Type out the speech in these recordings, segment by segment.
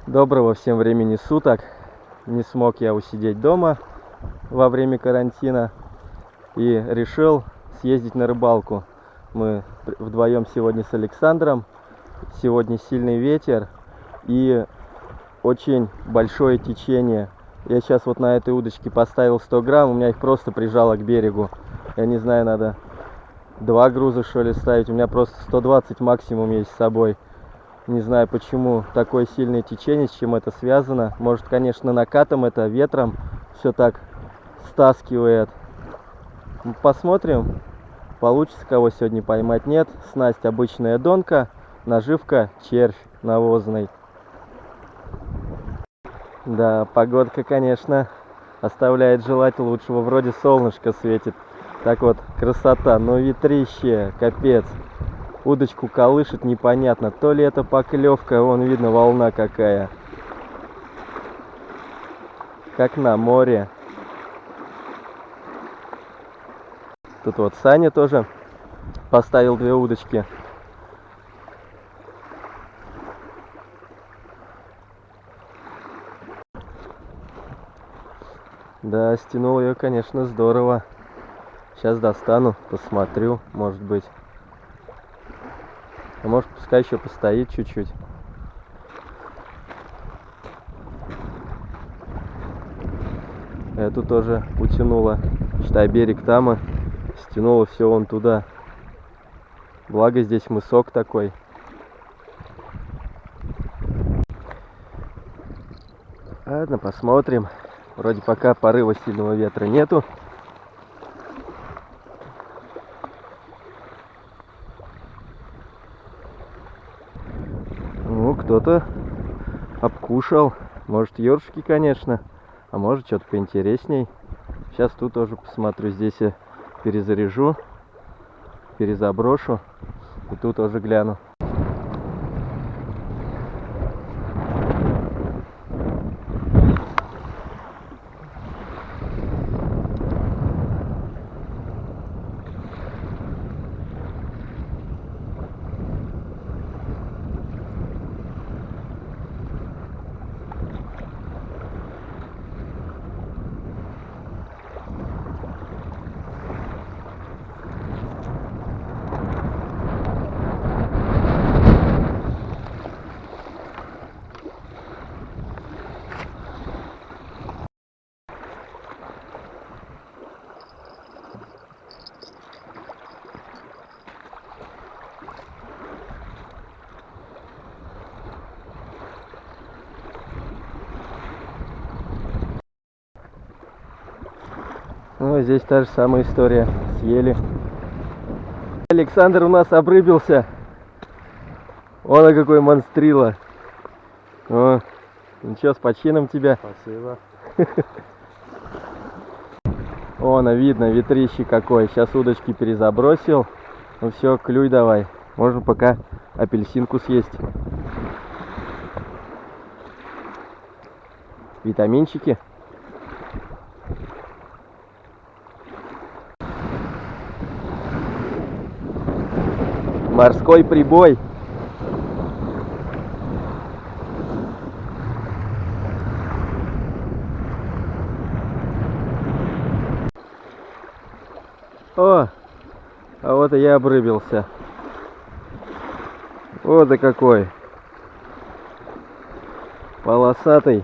Доброго всем времени суток. Не смог я усидеть дома во время карантина и решил съездить на рыбалку. Мы вдвоем сегодня с Александром. Сегодня сильный ветер и очень большое течение. Я сейчас вот на этой удочке поставил 100 грамм, у меня их просто прижало к берегу. Я не знаю, надо 2 груза что ли ставить, у меня просто 120 максимум есть с собой. Не знаю, почему такое сильное течение, с чем это связано. Может, конечно, накатом это, ветром все так стаскивает. Посмотрим, получится кого сегодня поймать. Нет, снасть обычная донка, наживка червь навозный. Да, погодка, конечно, оставляет желать лучшего. Вроде солнышко светит. Так вот, красота, но ветрище, капец. Удочку колышет непонятно, то ли это поклевка, вон видно волна какая, как на море. Тут вот Саня тоже поставил 2 удочки. Да, стянул ее, конечно, здорово. Сейчас достану, посмотрю, может быть. А может, пускай еще постоит чуть-чуть. Эту тоже утянула. Считай, берег там, и стянула все вон туда. Благо здесь мысок такой. Ладно, посмотрим. Вроде пока порыва сильного ветра нету. Ну, кто-то обкушал. Может, ёршики, конечно. А может, что-то поинтересней. Сейчас тут тоже посмотрю. Здесь я перезаряжу, перезаброшу. И тут тоже гляну. Ну, здесь та же самая история. Съели. Александр у нас обрыбился. Вон какой монстрила. О, ничего, с почином тебя. Спасибо. Вон, видно, ветрище какой. Сейчас удочки перезабросил. Ну все, клюй давай. Можно пока апельсинку съесть. Витаминчики. Морской прибой. О, а вот и я обрыбился. Вот и какой. Полосатый.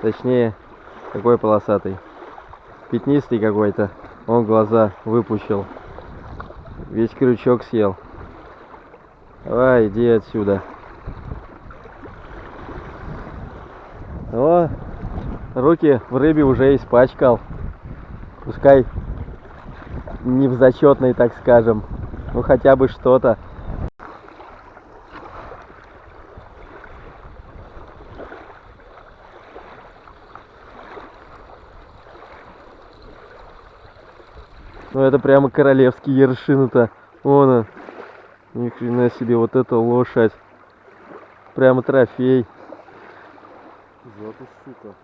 Точнее, какой полосатый? Пятнистый какой-то. Он глаза выпучил. Весь крючок съел. Давай, иди отсюда. О, руки в рыбе уже испачкал. Пускай не в зачетной, так скажем. Ну хотя бы что-то. Ну это прямо королевский ершин-то. Вон он. Ни хрена себе, вот это лошадь. Прямо трофей. Вот и сука.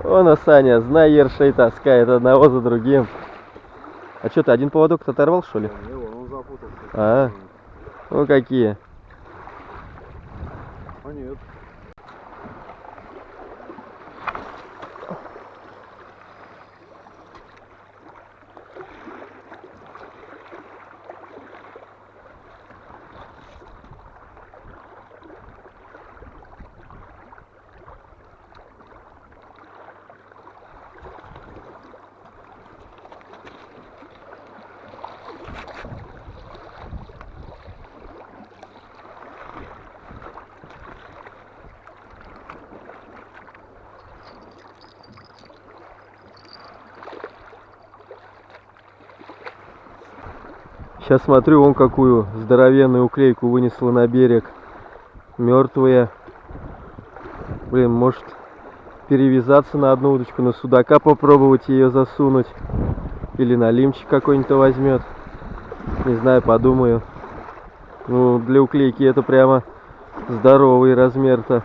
Вон, Саня, знай, ершей таскает одного за другим. А что, ты один поводок оторвал, что ли? Не, он запутался. А, ну какие. А нет. Сейчас смотрю, вон какую здоровенную уклейку вынесла на берег. Мертвая. Блин, может перевязаться на одну удочку, на судака попробовать ее засунуть. Или на лимчик какой-нибудь возьмет. Не знаю, подумаю. Ну, для уклейки это прямо здоровый размер-то.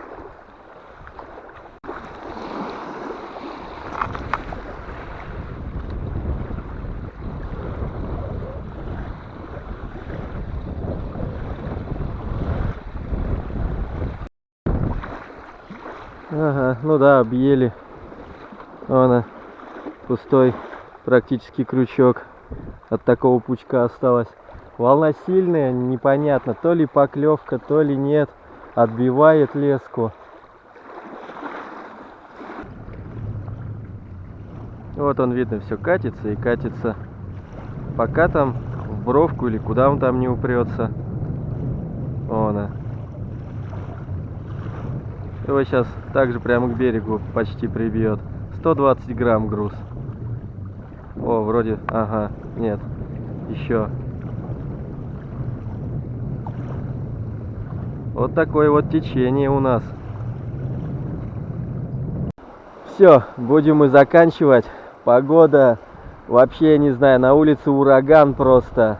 Ага, ну да, объели. Вон, пустой практически крючок. От такого пучка осталось. Волна сильная, непонятно, то ли поклевка, то ли нет. Отбивает леску. Вот он, видно, все катится и катится. Пока там в бровку или куда он там не упрется. Вон. Его сейчас также прямо к берегу почти прибьет. 120 грамм груз. О, вроде, ага, нет, еще. Вот такое вот течение у нас. Все, будем мы заканчивать. Погода вообще, не знаю, на улице ураган просто.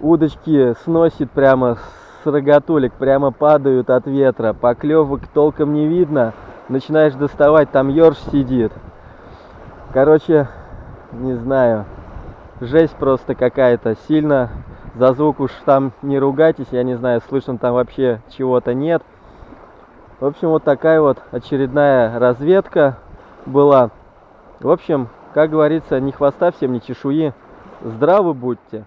Удочки сносит прямо с рогатулек, прямо падают от ветра. Поклевок толком не видно. Начинаешь доставать, там ёрш сидит. Короче, не знаю, жесть просто какая-то. Сильно за звук уж там не ругайтесь, я не знаю, слышно там вообще чего-то нет. В общем, вот такая вот очередная разведка была. В общем, как говорится, ни хвоста всем, ни чешуи. Здравы будьте.